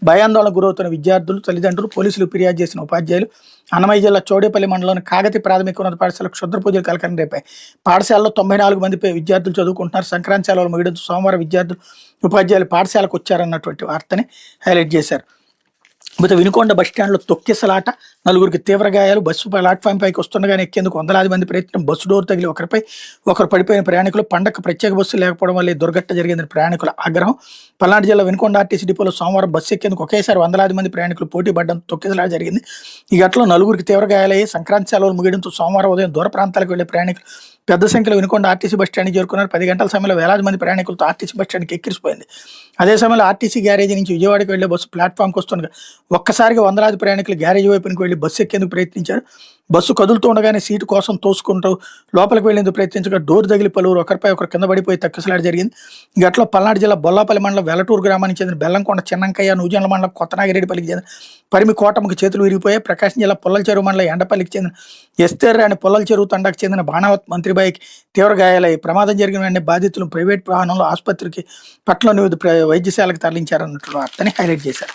భయాందోళనకు గురవుతున్న విద్యార్థులు, తల్లిదండ్రులు, పోలీసులు ఫిర్యాదు చేసిన ఉపాధ్యాయులు. అన్నమయ్య జిల్లా చౌడేపల్లి మండలంలోని కాగతి ప్రాథమిక ఉన్నత పాఠశాల క్షుద్ర పూజలు కలకలం రేపాయి. పాఠశాలలో 94 మంది విద్యార్థులు చదువుకుంటున్నారు. సంక్రాంతి సెలవులు ముగియడంతో సోమవారం విద్యార్థులు, ఉపాధ్యాయులు పాఠశాలకు వచ్చారన్నటువంటి వార్తని హైలైట్ చేశారు. వినుకొండ బస్టాండ్లో తొక్కిసలాట, నలుగురికి తీవ్ర గాయాలు. బస్సు ప్లాట్ఫామ్ పైకి వస్తుండగానే ఎక్కేందుకు వందలాది మంది ప్రయత్నం. బస్సు డోర్ తగిలి ఒకరు పడిపోయిన ప్రయాణికులు. పండగ ప్రత్యేక బస్సు లేకపోవడం వల్ల దుర్ఘటన జరిగిందని ప్రయాణికుల ఆగ్రహం. పల్నాడు జిల్లా వినుకొండ ఆర్టీసీ డిపోలో సోమవారం బస్సు ఎక్కేందుకు ఒకేసారి వందలాది మంది ప్రయాణికులు పోటీ పడడంతో తొక్కిసలాట జరిగింది. ఈ ఘటనలో నలుగురికి తీవ్ర గాయాలయ్యి. సంక్రాంతి సెలవులు ముగియడంతో సోమవారం ఉదయం దూర ప్రాంతాలకు వెళ్లే ప్రయాణికులు పెద్ద సంఖ్యలో వినుకొండ ఆర్టీసీ బస్టాండ్కి చేరుకున్నారు. 10 గంటల సమయంలో వేలాది మంది ప్రయాణికులతో ఆర్టీసీ బస్టాండ్కి ఎక్కిరిసిపోయింది. అదే సమయంలో ఆర్టీసీ గ్యారేజీ నుంచి విజయవాడకి వెళ్లే బస్సు ప్లాట్ఫామ్కి వస్తుండగా ఒక్కసారిగా వందలాది ప్రయాణికులు గ్యారేజీ వైపునికి వెళ్లి బస్సు ఎక్కేందుకు ప్రయత్నించారు. బస్సు కదులుతూ ఉండగానే సీటు కోసం తోసుకుంటూ లోపలికి వెళ్లేందుకు ప్రయత్నించగా డోర్ తగిలి పలువురు ఒకరిపై ఒకరు కింద పడిపోయి తక్కిసలాట జరిగింది. ఈ ఘటనలో పల్నాడు జిల్లా బొల్లాపల్లి మండలం వెలటూరు గ్రామానికి చెందిన బెల్లంకొండ చిన్నంకయ్య, నూజెండ్ల మండలం కొత్తనాగిరెడ్డిపల్లికి చెందిన పరిమి కోటముకి చేతులు విరిగిపోయాయి. ప్రకాశం జిల్లా పుల్లల చెరువు మండలం ఎండపల్లికి చెందిన ఎస్తేర్రాని పుల్లల చెరువు తండాకు చెందిన బాణావత్ మంత్రిబాయికి తీవ్ర గాయాలయ్యాయి. ప్రమాదం జరిగిన వెంటనే బాధితులను ప్రైవేట్ వాహనంలో ఆసుపత్రికి పట్ల వైద్యశాలకు తరలించారన్నట్లు వార్తని హైలైట్ చేశారు.